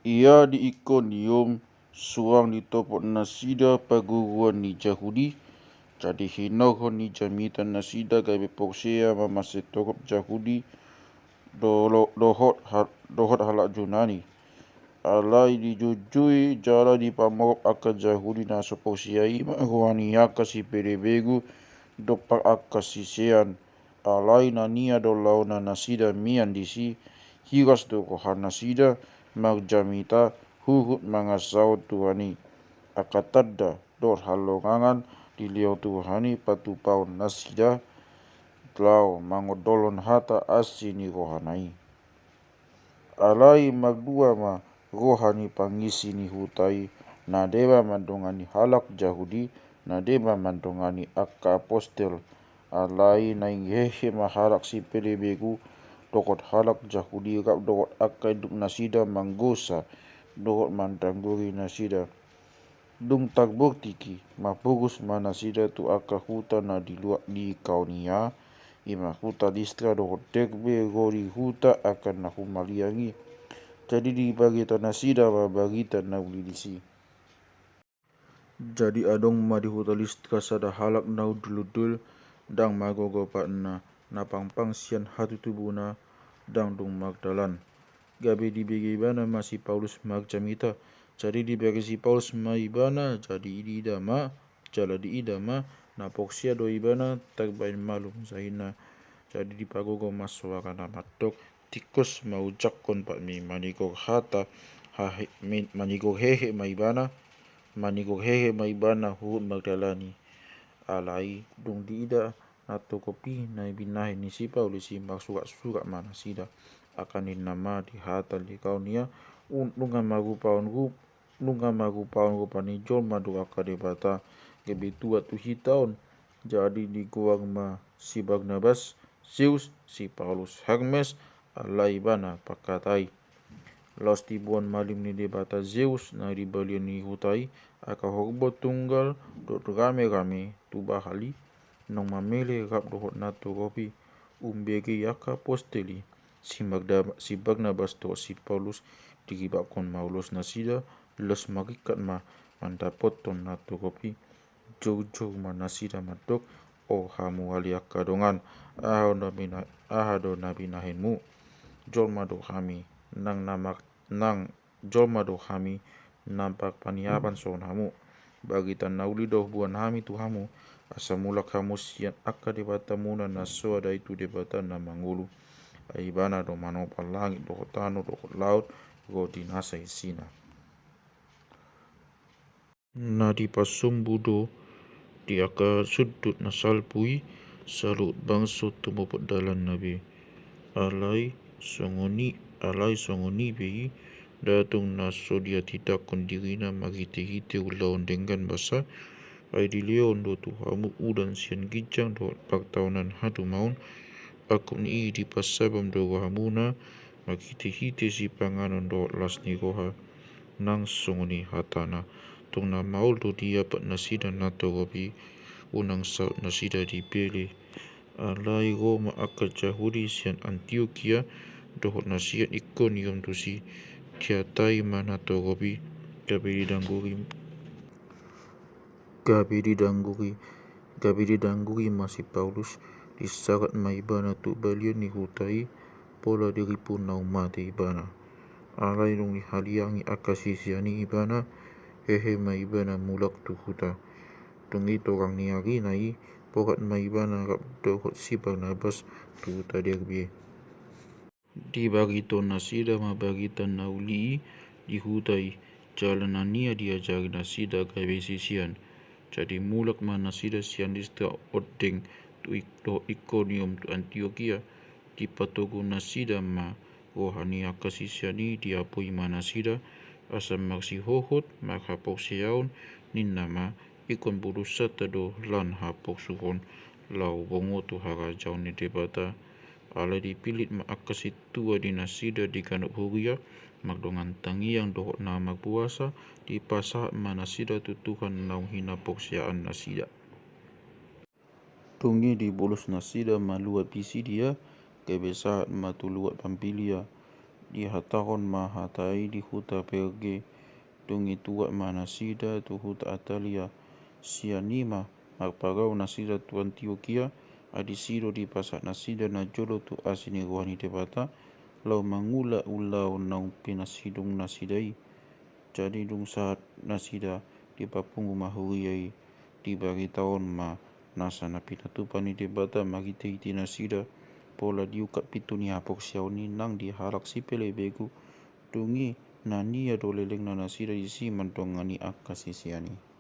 Ia di Ikonium suang di topot nasida paguruan ni Jahudi. Jadi hinohon ni jamitan nasida gabe poksea mamase tokop Jahudi dohot halak Junani. Alai dijujui jala di pamorop aka Jahudi na soposiai mahuani aka si perebegu dopak aka sisean. Alai nania dolau na nasida mian disi hiras do kohan nasida marjamita hurut mangasau tuhani akatadda dor halongangan diliau tuhani patupau nasida tlau mangodolon hata asini rohanai. Alai magdua ma rohani pangisi ni hutai nadeba mandongani halak Jahudi nadeba mandongani akka apostel. Alai nainghehe mahalak si pelebegu dokot halak Jahudi rap dokot akka hidup nasida manggosa dokot mantangguri nasida dung tagbukti mapugus manasida tu akka huta na di kaunia ima huta distra dokot tekbe gori huta akan na humaliangi. Jadi dibagi tanasida ma bagi tanah ulidisi. Jadi adong ma di huta listra sada halak nau duludul dang magogo patna napangpang sian hatu tubuna dang dung Magdalan. Gabe dibagi bana masih Paulus magcamita. Jadi dibagi si Paulus ma ibana jadi idama jala di idama napoksia do ibana tagbain malum sahina. Jadi dipagogo maswara na matok tikus mau jakon pak mi manigog hata manigog hehe maibana hurut Magdalani. Alai dung diida nato kopi na binahe ni si Paulus si surat mana sida akan nama di hata di kaunia nunga magu paun rupani jol madu akadebata gebetua tu hitaun. Jadi di guang ma si Barnabas Zeus si Paulus Hermes alai bana pakatai los tibuan malim ni debata Zeus na di balian ni hutai aka horbo tunggal dot rame-rame tu bahali nong mamele rap dohot nato kopi umbege yaka posteli si Barnabas to si Paulus digibakon maulos nasida los magikat ma mantapot ton nato kopi jauh-jauh manasida matok o hamu wali akadongan ahado nabi nahenmu jolmado kami jolmado kami nampak paniaban sonamu bagi tanauli doh buan hami tuhamu asamula kamu sian akka debata muna naso ada itu debata na mangulu aibana do manopal langit do tanu do laut go dinasa isina na di pasumbu do di aka sudut na salpui salut bangso tumupot dalan nabi alai songoni bei datung naso dia tidak kondirina magite-gite ulawan dengan basa ai dileon do tuhamu udan sian gijang do paktahunan hatu maun aku ni di pasabam do wahamuna magite-gite si panganon do las ni goha nang songoni hatana tung na maul do dia pat nasida nato gobi unang saut nasida dipilih alai Roma aka Jahudi sian Antioquia dohot nasiat Ikonium tu si tiatai mana togobi gabe didangguri masih Paulus disarat maibana tu balian ni hutai pola diripu naumate ibana alai dong ni haliangi akasisiani ibana hehe maibana mulak tu huta tungi torang ni hari nai pokat maibana rap dohot si Barnabas tu huta derbi dibagi to nasida mabagi nauli di hutai jalanania diajari nasida gawe sisian. Jadi mulak manasida sian distra odeng tu Ikonium tu Antioquia di patogo nasida ma rohani akasisiani diapui manasida asam maksi hohot maghapok siaun ninama ikon burusat do lan hapok suhon lau bongo tu harajau ni debata ala dipilit ma akasitua di nasida di kanuk huria magdongan tangi yang dohot na magpuasa di pasah manasida tutuhan lau hina poksiaan nasida tungi di bolos nasida maluat pisi dia kebesahat matuluat pampilia di hatahon ma hatai di huta perge tungi tua ma nasida tu huta atalia sianima magparau nasida tu Antioquia adisido di pasak nasida na jolo tu asini rohani debata lau mangula ulau nau pinasidung nasidai jadi dung saat nasida di papungu mahuriai di bagi tahun ma nasa na pinatupan ni debata magiti nasida pola diukat pitu ni hapok siau ni nang di harak sipele begu dungi nania doleleng na nasida isi mantongani akasisiani.